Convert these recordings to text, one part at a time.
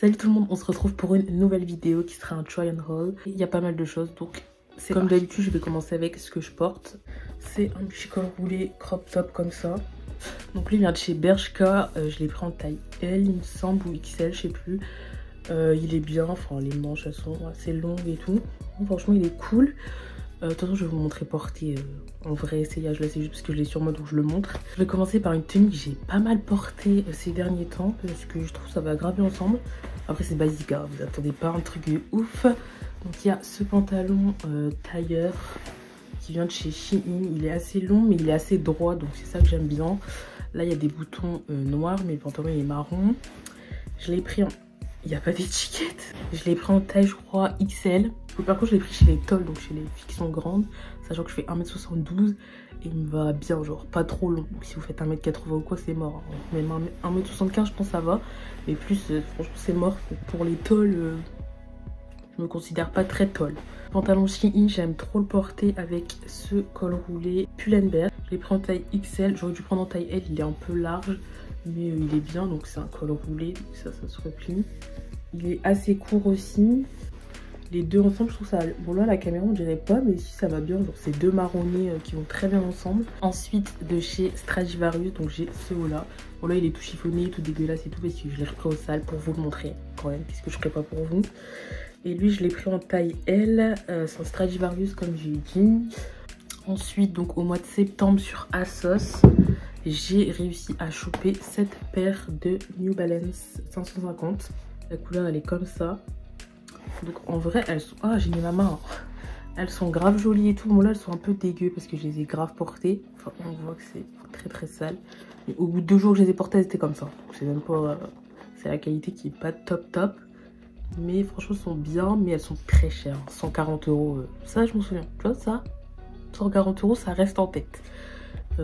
Salut tout le monde, on se retrouve pour une nouvelle vidéo qui sera un try and haul. Il y a pas mal de choses, donc c'est comme d'habitude, je vais commencer avec ce que je porte. C'est un petit col roulé crop top comme ça. Donc lui il vient de chez Bershka, je l'ai pris en taille L il me semble, ou XL, je sais plus. Il est bien, enfin les manches elles sont assez longues et tout. Donc, franchement il est cool. De toute façon je vais vous montrer porter en vrai essayage, là c'est juste parce que je l'ai sur moi donc je le montre. Je vais commencer par une tenue que j'ai pas mal portée ces derniers temps parce que je trouve que ça va grave bien ensemble. Après c'est basique, hein, vous attendez pas un truc de ouf. Donc il y a ce pantalon tailleur qui vient de chez Shein. Il est assez long mais il est assez droit, donc c'est ça que j'aime bien. Là il y a des boutons noirs mais le pantalon il est marron. Je l'ai pris en... Il n'y a pas d'étiquette. Je l'ai pris en taille je crois XL. Par contre je l'ai pris chez les Toll, donc chez les filles qui sont grandes. Sachant que je fais 1m72 et il me va bien, genre pas trop long. Donc si vous faites 1m80 ou quoi c'est mort. Même 1m75 je pense ça va. Mais plus franchement c'est mort. Pour les Toll, je me considère pas très Toll. Pantalon Shein, j'aime trop le porter avec ce col roulé Pull&Bear. Je l'ai pris en taille XL. J'aurais dû prendre en taille L, il est un peu large. Mais il est bien, donc c'est un col roulé. Donc ça se replie. Il est assez court aussi. Les deux ensemble, je trouve ça... Bon là, la caméra, on dirait pas, mais si ça va bien. Genre, c'est deux marronnés qui vont très bien ensemble. Ensuite, de chez Stradivarius, donc j'ai ce haut-là. Bon là, il est tout chiffonné, tout dégueulasse et tout, parce que je l'ai repris au sale pour vous le montrer. Quand même, qu'est-ce que je ferais pas pour vous. Et lui, je l'ai pris en taille L. C'est un Stradivarius, comme j'ai dit. Ensuite, donc au mois de septembre, sur ASOS, j'ai réussi à choper cette paire de New Balance 550. La couleur, elle est comme ça. Donc en vrai elles sont... Ah j'ai mis ma main. Elles sont grave jolies et tout. Bon là elles sont un peu dégueu parce que je les ai grave portées. Enfin on voit que c'est très très sale. Mais au bout de 2 jours que je les ai portées elles étaient comme ça. C'est même pas... C'est la qualité qui est pas top. Mais franchement elles sont bien, mais elles sont très chères. 140 €. Ça je m'en souviens. Tu vois ça, 140 € ça reste en tête.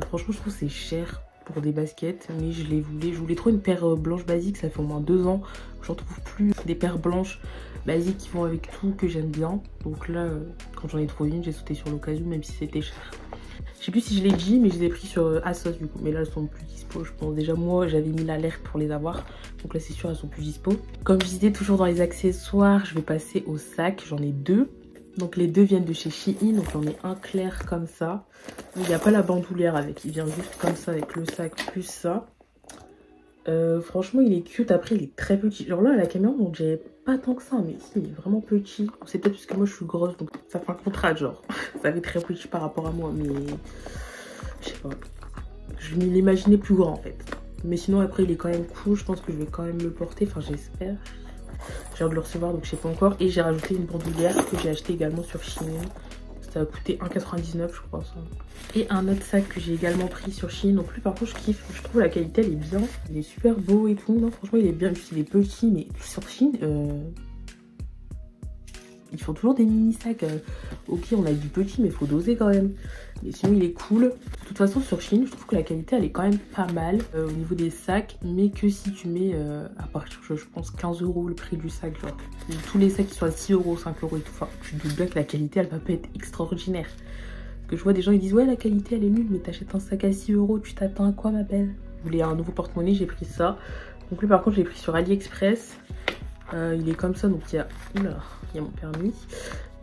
Franchement je trouve que c'est cher pour des baskets. Mais je les voulais. Je voulais trop une paire blanche basique. Ça fait au moins 2 ans. J'en trouve plus des paires blanches basiques qui vont avec tout, que j'aime bien. Donc là quand j'en ai trouvé une, j'ai sauté sur l'occasion même si c'était cher. Je sais plus si je l'ai dit mais je les ai pris sur ASOS du coup. Mais là elles sont plus dispo je pense. Déjà moi j'avais mis l'alerte pour les avoir. Donc là c'est sûr elles sont plus dispo. Comme je disais toujours dans les accessoires, je vais passer au sac. J'en ai deux. Donc les deux viennent de chez Shein. Donc j'en ai un clair comme ça. Il n'y a pas la bandoulière avec. Il vient juste comme ça avec le sac plus ça. Franchement il est cute. Après il est très petit. Genre là à la caméra on dirait pas tant que ça, mais si il est vraiment petit. C'est peut-être parce que moi je suis grosse donc ça fait un contraste genre. Ça fait très petit par rapport à moi, mais je sais pas. Je l'imaginais plus grand en fait. Mais sinon après il est quand même cool. Je pense que je vais quand même le porter. Enfin j'espère. J'ai hâte de le recevoir donc je sais pas encore. Et j'ai rajouté une bandoulière que j'ai acheté également sur Shein. Ça a coûté 1,99 je crois ça. Et un autre sac que j'ai également pris sur Shein. Donc lui par contre je kiffe. Je trouve la qualité elle est bien. Il est super beau et tout. Non franchement il est bien. Il est petit mais sur Shein ils font toujours des mini sacs. Ok on a du petit mais il faut doser quand même. Mais sinon il est cool. De toute façon sur Shein je trouve que la qualité elle est quand même pas mal au niveau des sacs. Mais que si tu mets à partir je pense 15 € le prix du sac. Genre tous les sacs qui sont à 6 €, 5 € et tout. Enfin tu te doutes bien que la qualité elle va pas être extraordinaire. Parce que je vois des gens ils disent ouais la qualité elle est nulle mais t'achètes un sac à 6 €, tu t'attends à quoi ma belle. Je voulais un nouveau porte-monnaie, j'ai pris ça. Donc lui par contre j'ai pris sur AliExpress. Il est comme ça donc il y a... Oula, il y a mon permis.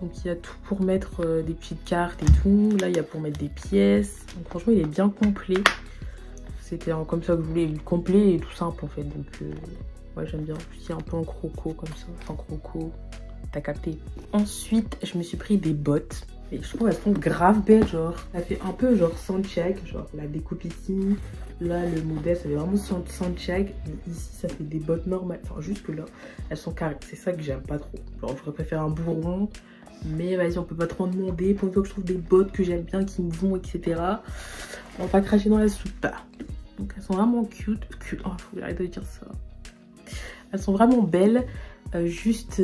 Donc il y a tout pour mettre des petites cartes et tout. Là il y a pour mettre des pièces. Donc franchement il est bien complet. C'était comme ça que je voulais, complet et tout simple en fait. Donc ouais j'aime bien. En plus il y a un peu en croco comme ça. En croco, t'as capté. Ensuite je me suis pris des bottes. Et je trouve elles sont grave belles, genre ça fait un peu genre Santiago, genre la découpe ici, là le modèle ça fait vraiment Santiago, mais ici ça fait des bottes normales, enfin jusque là elles sont carrées, c'est ça que j'aime pas trop, genre j'aurais préféré un bourron, mais vas-y on peut pas trop en demander, pour une fois que je trouve des bottes que j'aime bien, qui me vont etc, on va pas cracher dans la soupe, donc elles sont vraiment cute, oh faut arrêter de dire ça, elles sont vraiment belles. Juste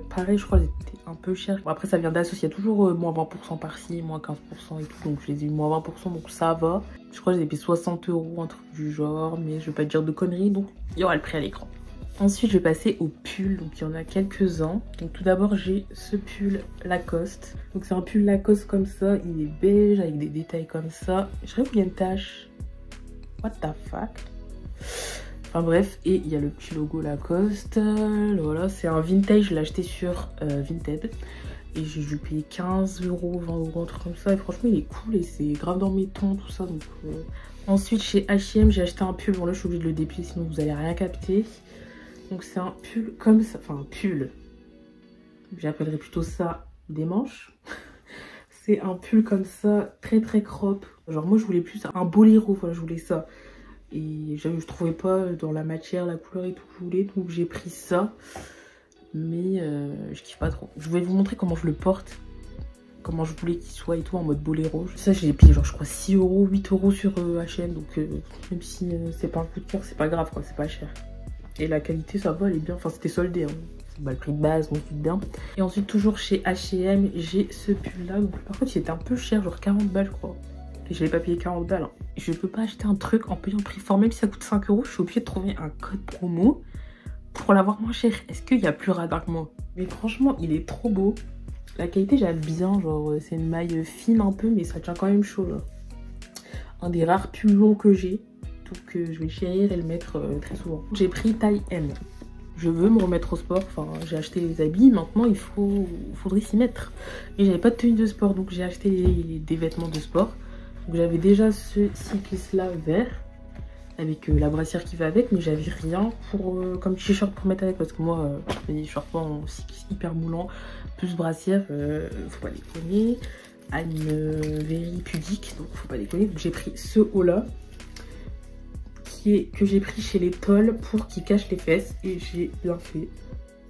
pareil je crois qu'elles étaient un peu chères. Bon, après ça vient d'Asos, il y a toujours moins 20% par-ci, moins 15% et tout. Donc je les ai eu moins 20% donc ça va. Je crois que j'ai payé 60 €, un truc du genre. Mais je vais pas te dire de conneries donc il y aura le prix à l'écran. Ensuite je vais passer aux pulls. Donc il y en a quelques-uns. Donc tout d'abord j'ai ce pull Lacoste. Donc c'est un pull Lacoste comme ça. Il est beige avec des détails comme ça. Je dirais qu'il y a une tache. What the fuck. Enfin bref, et il y a le petit logo Lacoste. Voilà, c'est un vintage, je l'ai acheté sur Vinted. Et j'ai dû payer 15 €, 20 €, un truc comme ça. Et franchement, il est cool et c'est grave dans mes tons, tout ça. Donc, Ensuite, chez H&M, j'ai acheté un pull. Bon, là, je suis obligée de le déplier, sinon vous allez rien capter. Donc, c'est un pull comme ça. Enfin, un pull. J'appellerais plutôt ça des manches. C'est un pull comme ça, très très crop. Genre, moi, je voulais plus un boléro. Voilà, je voulais ça. Et je trouvais pas dans la matière, la couleur et tout que je voulais. Donc, j'ai pris ça. Mais je kiffe pas trop. Je vais vous montrer comment je le porte, comment je voulais qu'il soit et tout en mode boléro. Ça je l'ai payé genre je crois 6 €, 8 € sur H&M, donc même si c'est pas un coup de cœur, c'est pas grave quoi, c'est pas cher. Et la qualité ça va, elle est bien, enfin c'était soldé, hein. C'est le prix de base, donc tout bien. Et ensuite toujours chez H&M, j'ai ce pull là, donc, par contre il était un peu cher, genre 40 balles je crois. Et je l'ai pas payé 40 balles, hein. Je peux pas acheter un truc en payant le prix fort, même si ça coûte 5 €, je suis obligée de trouver un code promo pour l'avoir moins cher. Est-ce qu'il y a plus radin que moi? Mais franchement, il est trop beau. La qualité, j'aime bien. Genre, c'est une maille fine un peu, mais ça tient quand même chaud, là. Un des rares pulls longs que j'ai. Donc, je vais chérir et le mettre très souvent. J'ai pris taille M. Je veux me remettre au sport. Enfin, j'ai acheté les habits. Maintenant, faudrait s'y mettre. Et j'avais pas de tenue de sport, donc j'ai acheté des vêtements de sport. Donc, j'avais déjà ce cycliste-là vert, avec la brassière qui va avec, mais j'avais rien pour comme t-shirt pour mettre avec, parce que moi les shorts pas en hyper moulant plus brassière, faut pas déconner. I'm very pudique, donc faut pas déconner. Donc j'ai pris ce haut là que j'ai pris chez les Tolls pour qu'il cache les fesses, et j'ai bien fait.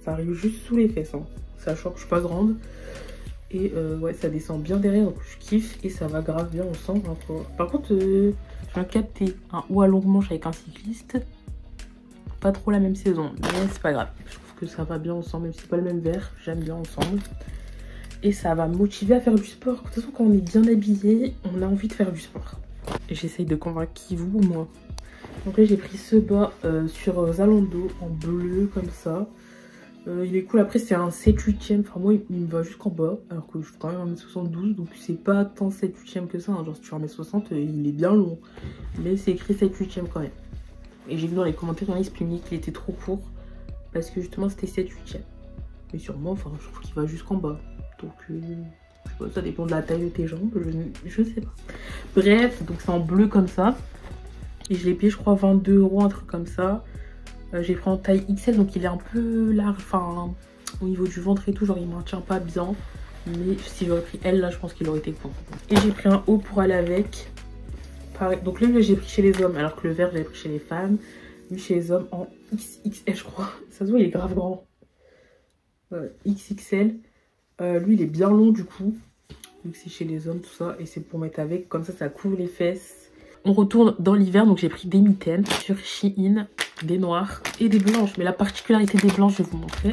Ça arrive juste sous les fesses, hein. Sachant que je suis pas grande. Et ouais, ça descend bien derrière, donc je kiffe et ça va grave bien ensemble. Hein, par contre, je viens de capter un haut à longue manche avec un cycliste. Pas trop la même saison, mais c'est pas grave. Je trouve que ça va bien ensemble, même si c'est pas le même vert, j'aime bien ensemble. Et ça va me motiver à faire du sport. De toute façon, quand on est bien habillé, on a envie de faire du sport. Et j'essaye de convaincre qui, vous ou moi. Donc là, j'ai pris ce bas sur Zalando en bleu, comme ça. Il est cool, après c'est un 7/8e, enfin moi il me va jusqu'en bas, alors que je fais quand même 1m72, donc c'est pas tant 7/8e que ça, hein. Genre si tu fais 1m60, il est bien long, mais c'est écrit 7/8e quand même. Et j'ai vu dans les commentaires, il y en a qui se plaignaient qu'il était trop court, parce que justement c'était 7/8e. Mais sûrement, enfin je trouve qu'il va jusqu'en bas, donc je sais pas, ça dépend de la taille de tes jambes, je sais pas. Bref, donc c'est en bleu comme ça, et je l'ai payé je crois 22 €, un truc comme ça. J'ai pris en taille XL, donc il est un peu large, enfin au niveau du ventre et tout, genre il maintient pas bien. Mais si j'aurais pris L, là je pense qu'il aurait été court. Et j'ai pris un haut pour aller avec. Pareil. Donc là j'ai pris chez les hommes, alors que le vert j'avais pris chez les femmes. Lui chez les hommes en XXL je crois. Ça se voit, il est grave grand. XXL. Lui il est bien long du coup. Vu que c'est chez les hommes tout ça. Et c'est pour mettre avec, comme ça couvre les fesses. On retourne dans l'hiver, donc j'ai pris des mitaines sur Shein, des noires et des blanches. Mais la particularité des blanches, je vais vous montrer.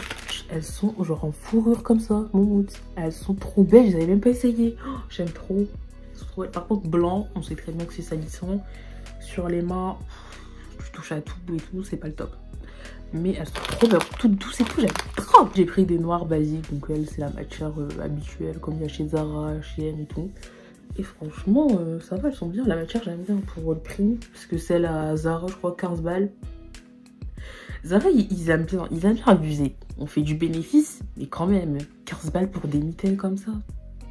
Elles sont genre en fourrure comme ça, mon mood. Elles sont trop belles, je les avais même pas essayé. Oh, j'aime trop. Elles sont trop belles. Par contre, blanc, on sait très bien que c'est salissant. Sur les mains, je touche à tout et tout, c'est pas le top. Mais elles sont trop belles, toutes douces et tout, j'aime trop. J'ai pris des noirs basiques, donc elles, c'est la matière habituelle, comme il y a chez Zara, Shein et tout. Et franchement, ça va, elles sont bien. La matière, j'aime bien pour le prix. Parce que celle à Zara, je crois, 15 balles. Zara, ils aiment bien abuser. On fait du bénéfice, mais quand même, 15 balles pour des mitaines comme ça.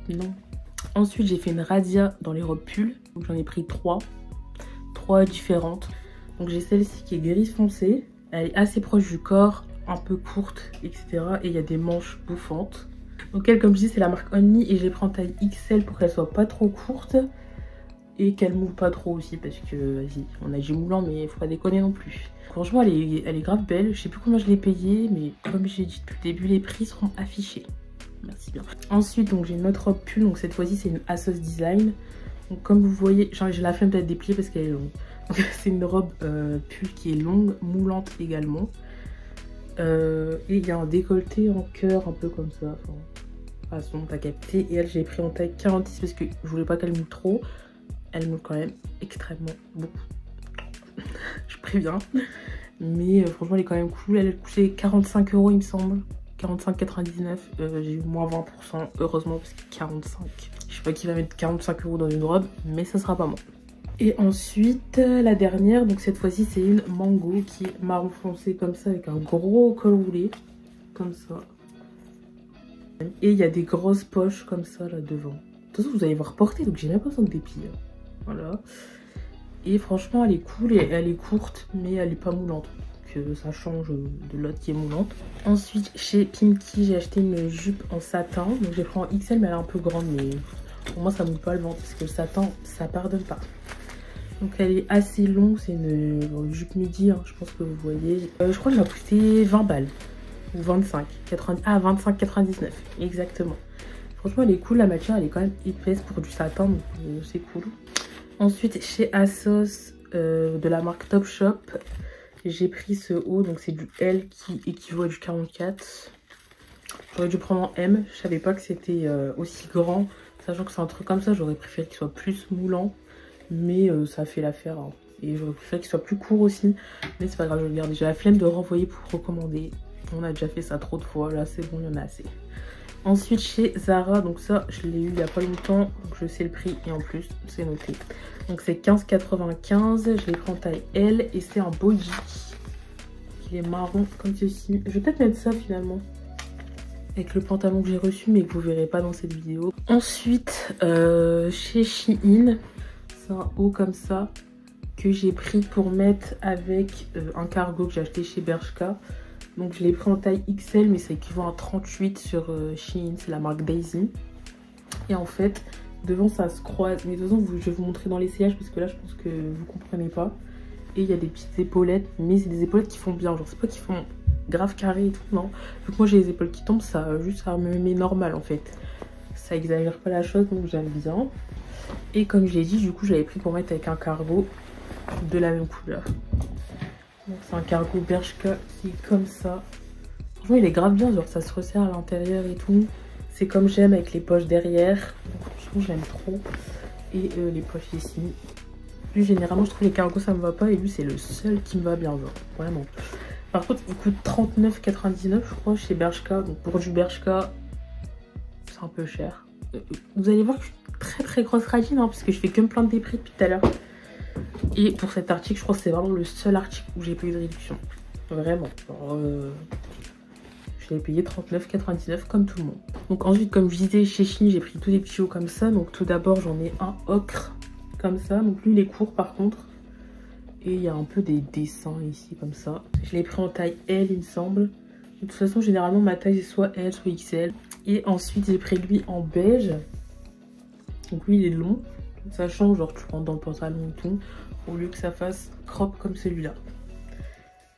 Non. Ensuite, j'ai fait une razzia dans les robes pulls. Donc, j'en ai pris 3. 3 différentes. Donc, j'ai celle-ci qui est grise foncé. Elle est assez proche du corps, un peu courte, etc. Et il y a des manches bouffantes. Donc elle, comme je dis, c'est la marque Only et j'ai pris en taille XL pour qu'elle soit pas trop courte et qu'elle moule pas trop aussi, parce que vas-y, on a du moulant mais il faut pas déconner non plus. Franchement elle est grave belle, je sais plus combien je l'ai payée, mais comme j'ai dit depuis le début, les prix seront affichés. Merci bien. Ensuite donc j'ai une autre robe pull, donc cette fois-ci c'est une Asos Design. Donc comme vous voyez, j'ai la flemme d'être dépliée parce qu'elle est longue. Donc c'est une robe pull qui est longue, moulante également. Et il y a un décolleté en cœur un peu comme ça, enfin, façon t'as capté. Et elle j'ai pris en taille 46 parce que je voulais pas qu'elle moule trop. Elle moule quand même extrêmement beaucoup. Je préviens. Mais franchement elle est quand même cool. Elle coûtait 45 € il me semble. 45,99. J'ai eu moins 20%, heureusement, parce que 45. Je sais pas qui va mettre 45 € dans une robe, mais ça sera pas moi. Et ensuite, la dernière, donc cette fois-ci, c'est une mango qui est marron foncé comme ça, avec un gros col roulé, comme ça. Et il y a des grosses poches comme ça, là, devant. De toute façon, vous allez voir porter, donc j'ai même pas besoin de déplier. Voilà. Et franchement, elle est cool, et elle est courte, mais elle est pas moulante. Donc ça change de l'autre qui est moulante. Ensuite, chez Pimkie, j'ai acheté une jupe en satin. Donc j'ai pris en XL, mais elle est un peu grande, mais pour moi, ça moule pas le ventre, parce que le satin, ça pardonne pas. Donc elle est assez longue, c'est une jupe midi, hein, je pense que vous voyez. Je crois qu'elle m'a coûté 20 balles. Ou 25. 90, ah, 25,99. Exactement. Franchement, elle est cool. La matière, elle est quand même épaisse pour du satin, donc c'est cool. Ensuite, chez ASOS, de la marque Topshop, j'ai pris ce haut. Donc c'est du L qui équivaut à du 44. J'aurais dû prendre en M. Je savais pas que c'était aussi grand. Sachant que c'est un truc comme ça, j'aurais préféré qu'il soit plus moulant. Mais ça fait l'affaire, hein. Et j'aurais préféré qu'il soit plus court aussi. Mais c'est pas grave, je vais le garder. J'ai la flemme de renvoyer pour recommander. On a déjà fait ça trop de fois. Là, c'est bon, il y en a assez. Ensuite, chez Zara, donc ça, je l'ai eu il y a pas longtemps. Donc je sais le prix et en plus, c'est noté. Donc c'est 15,95. Je l'ai pris en taille L et c'est un body. Il est marron comme ceci. Je vais peut-être mettre ça finalement. Avec le pantalon que j'ai reçu, mais que vous verrez pas dans cette vidéo. Ensuite, chez Shein. C'est un haut comme ça que j'ai pris pour mettre avec un cargo que j'ai acheté chez Bershka. Donc je l'ai pris en taille XL, mais ça équivaut à 38 sur Shein, c'est la marque Daisy. Et en fait, devant ça se croise. Mais de toute façon, je vais vous montrer dans l'essayage parce que là je pense que vous comprenez pas. Et il y a des petites épaulettes, mais c'est des épaulettes qui font bien. Genre c'est pas qui font grave carré et tout, non. Donc moi j'ai les épaules qui tombent, ça me met normal en fait. Ça exagère pas la chose, donc j'aime bien. Et comme je l'ai dit, du coup, j'avais pris pour mettre avec un cargo de la même couleur. Donc c'est un cargo Bershka qui est comme ça. Franchement, il est grave bien, genre ça se resserre à l'intérieur et tout. C'est comme j'aime avec les poches derrière. Donc franchement, j'aime trop. Et les poches ici. Lui, généralement, je trouve les cargos, ça me va pas. Et lui, c'est le seul qui me va bien, genre. Vraiment. Par contre, il coûte 39,99 je crois, chez Bershka. Donc pour du Bershka, c'est un peu cher. Vous allez voir que je suis très très grosse radine, hein, parce que je fais que me plaindre des prix depuis tout à l'heure. Et pour cet article, je crois que c'est vraiment le seul article où j'ai pas eu de réduction. Vraiment. Alors, je l'ai payé 39,99 comme tout le monde. Donc ensuite, comme je disais, chez Shein, j'ai pris tous des petits hauts comme ça. Donc tout d'abord, j'en ai un ocre comme ça. Donc lui, il est court par contre. Et il y a un peu des dessins ici comme ça. Je l'ai pris en taille L, il me semble. De toute façon, généralement, ma taille, c'est soit L, soit XL. Et ensuite, j'ai pris lui en beige. Donc lui, il est long. Ça change, genre tu rentres dans le pantalon et tout. Au lieu que ça fasse crop comme celui-là.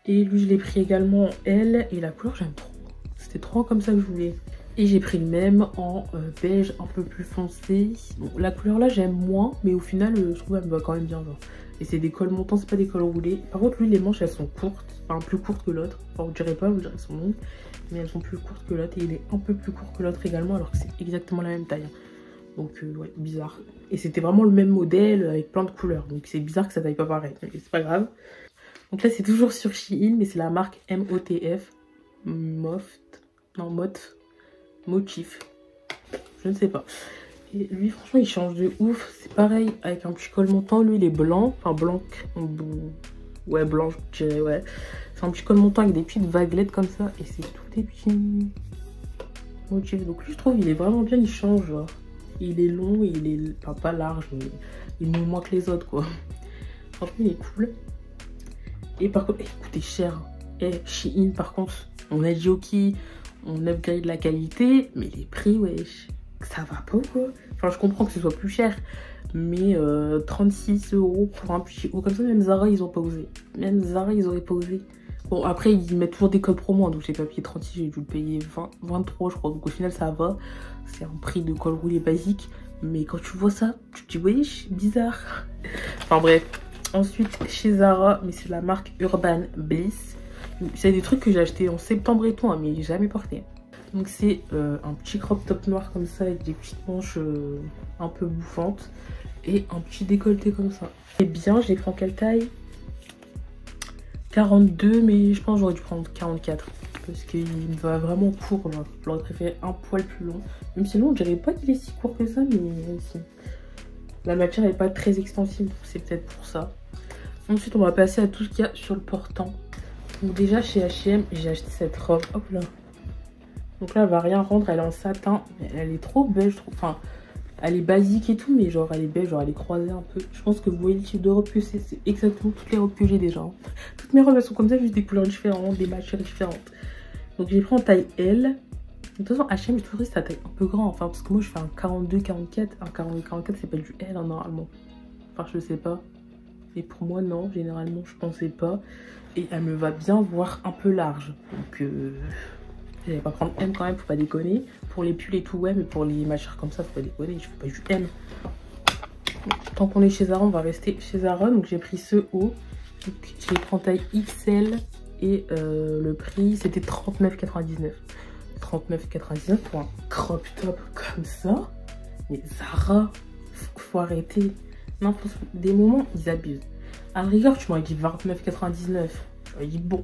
Et lui, je l'ai pris également en L. Et la couleur, j'aime trop. C'était trop comme ça que je voulais. Et j'ai pris le même en beige un peu plus foncé. Bon, la couleur là, j'aime moins. Mais au final, je trouve qu'elle me va quand même bien. Genre. Et c'est des cols montants, c'est pas des cols roulés. Par contre, lui, les manches, elles sont courtes. Enfin, plus courtes que l'autre. Enfin, vous direz pas, vous direz qu'elles sont longues. Mais elles sont plus courtes que l'autre. Et il est un peu plus court que l'autre également. Alors que c'est exactement la même taille. Donc, ouais, bizarre. Et c'était vraiment le même modèle avec plein de couleurs. Donc, c'est bizarre que ça taille pas pareil. Mais c'est pas grave. Donc là, c'est toujours sur Shein. Mais c'est la marque MOTF. Motif. Je ne sais pas. Et lui, franchement, il change de ouf. C'est pareil, avec un petit col montant. Lui, il est blanc. Enfin, blanc. Ouais, blanc, je dirais, ouais. C'est un petit col montant avec des petites vaguelettes comme ça. Et c'est tout des petits motifs. Donc lui, je trouve, il est vraiment bien. Il change, genre. Il est long, il est enfin, pas large, mais il nous moins que les autres, quoi. Franchement, il est cool. Et par contre, il coûtait cher. Et Shein, par contre, on a dit ok, on upgrade la qualité, mais les prix, wesh, ça va pas, quoi. Enfin, je comprends que ce soit plus cher, mais 36 € pour un petit haut comme ça, même Zara, ils ont pas osé. Même Zara, ils auraient pas osé. Bon, après, ils mettent toujours des codes promo, donc j'ai pas payé 36, j'ai dû le payer 23, je crois. Donc au final, ça va. C'est un prix de col roulé basique. Mais quand tu vois ça, tu te dis, wesh, bizarre. Enfin bref. Ensuite, chez Zara, mais c'est la marque Urban Bliss. C'est des trucs que j'ai acheté en septembre et tout, hein, mais j'ai jamais porté. Donc c'est un petit crop top noir comme ça, avec des petites manches un peu bouffantes. Et un petit décolleté comme ça. Et bien, je l'ai pris en quelle taille ? 42, mais je pense que j'aurais dû prendre 44. Parce qu'il me va vraiment court, là. J'aurais préféré un poil plus long. Même sinon, on dirait pas qu'il est si court que ça, mais si. La matière n'est pas très extensive, c'est peut-être pour ça. Ensuite, on va passer à tout ce qu'il y a sur le portant. Donc déjà, chez H&M, j'ai acheté cette robe. Hop là. Donc là, elle va rien rendre, elle est en satin. Mais elle est trop belle, je trouve. Enfin, elle est basique et tout, mais genre, elle est belle, genre, elle est croisée un peu. Je pense que vous voyez le type de robe que c'est. C'est exactement toutes les robes que j'ai déjà. Toutes mes robes, elles sont comme ça, juste des couleurs différentes, des matières différentes. Donc j'ai pris en taille L. De toute façon, H&M, j'ai toujours dit que c'est la taille un peu grand. Enfin, parce que moi, je fais un 42-44. Un 42-44, c'est pas du L, hein, normalement. Enfin, je sais pas. Et pour moi, non. Généralement, je pensais pas. Et elle me va bien, voire un peu large. Donc, je vais pas prendre M quand même, faut pas déconner. Pour les pulls et tout, ouais, mais pour les machins comme ça, faut pas déconner. Je fais pas du M. Tant qu'on est chez Zara, on va rester chez Zara. Donc, j'ai pris ce haut. J'ai pris en taille XL. Et le prix, c'était 39,99. 39,99 pour un crop top comme ça. Mais Zara, faut arrêter. Non, des moments, ils abusent. À la rigueur, tu m'aurais dit 29,99. J'aurais dit bon,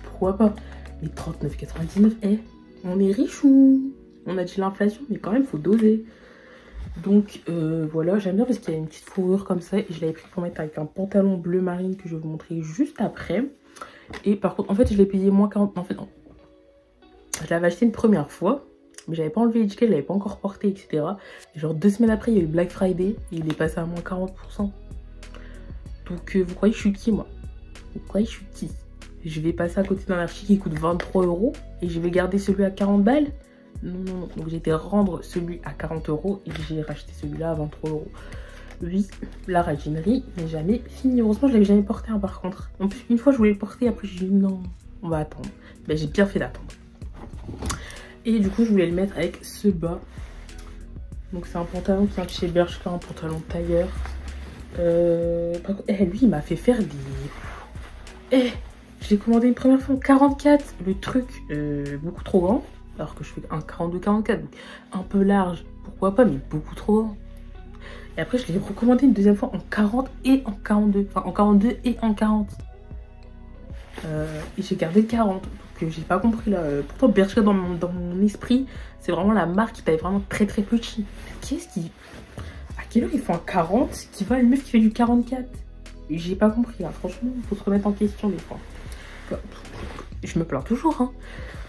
pourquoi pas. Mais 39,99, on est riche ou on a dit l'inflation, mais quand même, faut doser. Donc voilà, j'aime bien parce qu'il y a une petite fourrure comme ça. Et je l'avais pris pour mettre avec un pantalon bleu marine que je vais vous montrer juste après. Et par contre, en fait, je l'ai payé moins 40. En fait, non. Je l'avais acheté une première fois, mais j'avais pas enlevé l'étiquette, je l'avais pas encore porté, etc. Et genre 2 semaines après, il y a eu le Black Friday et il est passé à moins 40%. Donc vous croyez que je suis qui, moi? Vous croyez que je suis qui? Je vais passer à côté d'un archi qui coûte 23 € et je vais garder celui à 40 balles? Non, non, non. Donc j'ai été rendre celui à 40 € et j'ai racheté celui-là à 23 €. Oui, la raginerie n'est jamais finie. Heureusement, je l'avais jamais porté, hein, par contre. En plus, une fois, je voulais le porter, après j'ai dit non, on va attendre. Ben, j'ai bien fait d'attendre. Et du coup, je voulais le mettre avec ce bas. Donc c'est un pantalon qui vient de chez Bershka, un pantalon tailleur. Par contre, lui, il m'a fait faire des... je l'ai commandé une première fois en 44. Le truc, beaucoup trop grand. Alors que je fais un 42-44, un peu large. Pourquoi pas, mais beaucoup trop grand. Et après, je l'ai recommandé une deuxième fois en 40 et en 42. Enfin, en 42 et en 40. Et j'ai gardé le 40. Donc, j'ai pas compris là. Pourtant, Bershka, dans mon esprit, c'est vraiment la marque qui taille vraiment très très petit. Qu'est-ce qui... À quelle heure ils font un 40 qui va à une meuf qui fait du 44? Et j'ai pas compris là. Franchement, il faut se remettre en question des fois. Je me plains toujours, hein.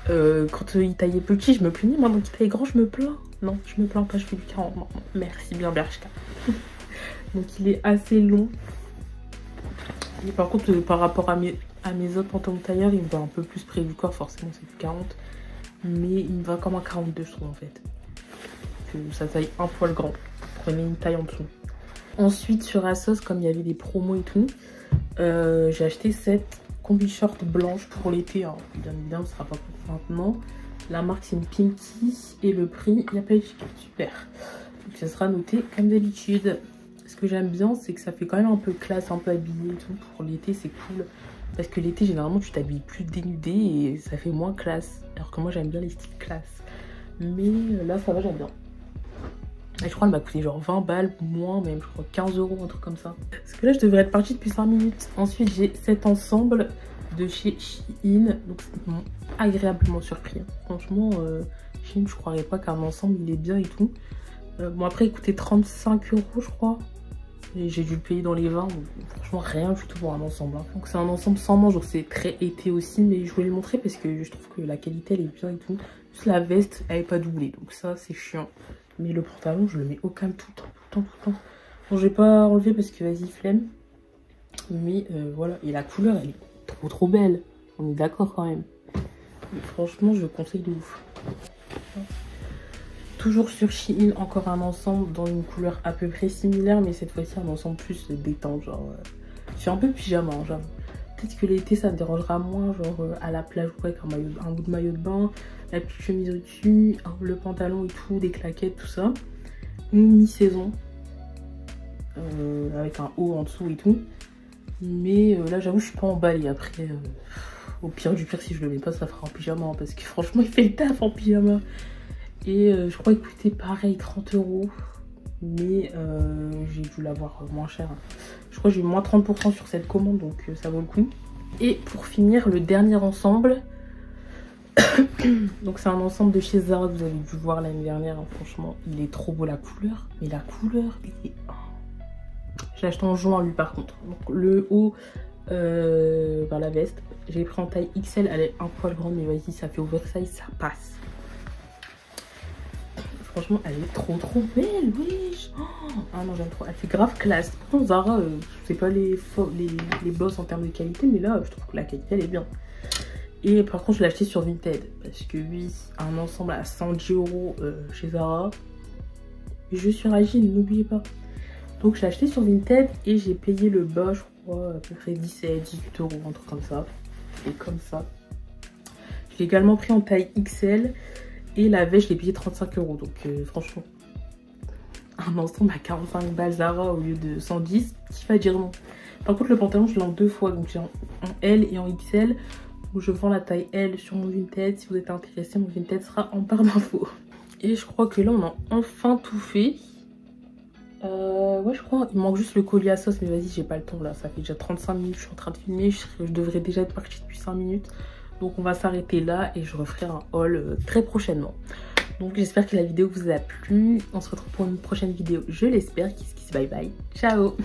Quand il taillait petit, je me plaignais. Maintenant qu'il taille grand, je me plains. Non, je me plains pas, je fais du 40. Non, non. Merci bien, Bershka. Donc, il est assez long. Et par contre, par rapport à mes autres pantalons tailleurs, il me va un peu plus près du corps. Forcément, c'est du 40. Mais il me va comme un 42, je trouve, en fait. Ça taille un poil grand. Prenez une taille en dessous. Ensuite, sur Asos, comme il y avait des promos et tout, j'ai acheté cette combi short blanche pour l'été. Hein. Bien évidemment, ce sera pas pour maintenant. La marque, c'est une Pinky. Et le prix, il n'y a pas d'étiquette. Super. Donc, ça sera noté comme d'habitude. Ce que j'aime bien, c'est que ça fait quand même un peu classe, un peu habillé et tout. Pour l'été, c'est cool. Parce que l'été, généralement, tu t'habilles plus dénudé et ça fait moins classe. Alors que moi, j'aime bien les styles classe. Mais là, ça va, j'aime bien. Et je crois qu'elle m'a coûté genre 20 balles, moins même, je crois 15 €, un truc comme ça. Parce que là, je devrais être partie depuis 5 minutes. Ensuite, j'ai cet ensemble de chez Shein. Donc, c'est agréablement surpris. Franchement, Shein, je croirais pas qu'un ensemble, il est bien et tout. Bon, après, il coûtait 35 €, je crois. Et j'ai dû le payer dans les 20. Donc, franchement, rien du tout pour un ensemble. Hein. Donc, c'est un ensemble sans manches, donc c'est très été aussi. Mais je voulais le montrer parce que je trouve que la qualité, elle est bien et tout. Juste la veste, elle est pas doublée. Donc, ça, c'est chiant. Mais le pantalon, je le mets au calme tout le temps, tout le temps. Bon, je vais pas enlever parce que vas-y, flemme. Mais voilà, et la couleur, elle est trop belle. On est d'accord quand même. Mais franchement, je conseille de ouf. Toujours sur Shein, encore un ensemble dans une couleur à peu près similaire. Mais cette fois-ci, un ensemble plus détente. Genre, je suis un peu pyjama, hein, j'avoue. Peut-être que l'été, ça me dérangera moins. Genre à la plage ou avec un bout de maillot de bain. La petite chemise au-dessus, le pantalon et tout, des claquettes, tout ça. Une mi-saison. Avec un haut en dessous et tout. Mais là, j'avoue, je suis pas emballée. Après, au pire du pire, si je le mets pas, ça fera en pyjama. Hein, parce que franchement, il fait le taf en pyjama. Et je crois qu'il coûtait pareil, 30 €. Mais j'ai dû l'avoir moins cher. Je crois que j'ai eu moins 30% sur cette commande, donc ça vaut le coup. Et pour finir, le dernier ensemble... Donc c'est un ensemble de chez Zara que vous avez dû voir l'année dernière, hein. Franchement il est trop beau la couleur, mais la couleur est... Je l'ai acheté en juin lui par contre. Donc le haut, la veste, j'ai pris en taille XL, elle est un poil grande mais vas-y ça fait oversize, ça passe. Franchement elle est trop belle, wesh. Ah non j'aime trop, elle fait grave classe. Pourtant Zara, c'est pas les boss en termes de qualité, mais là je trouve que la qualité elle est bien. Et par contre je l'ai acheté sur Vinted, parce que oui, un ensemble à 110 € chez Zara. Je suis Ragine, n'oubliez pas. Donc je l'ai acheté sur Vinted et j'ai payé le bas, je crois, à peu près 17, 18 €, un truc comme ça. Et comme ça. Je l'ai également pris en taille XL. Et la veste, je l'ai payé 35 €. Donc franchement, un ensemble à 45 balles Zara au lieu de 110, qui va dire non. Par contre, le pantalon, je l'ai en 2 fois. Donc j'ai en L et en XL. Donc je vends la taille L sur mon Vinted. Si vous êtes intéressé, mon Vinted sera en barre d'infos. Et je crois que là, on a enfin tout fait. Ouais, je crois. Il manque juste le collier à sauce. Mais vas-y, j'ai pas le temps là. Ça fait déjà 35 minutes. Je suis en train de filmer. Je devrais déjà être partie depuis 5 minutes. Donc on va s'arrêter là et je referai un haul très prochainement. Donc j'espère que la vidéo vous a plu. On se retrouve pour une prochaine vidéo, je l'espère. Kiss kiss, bye bye. Ciao.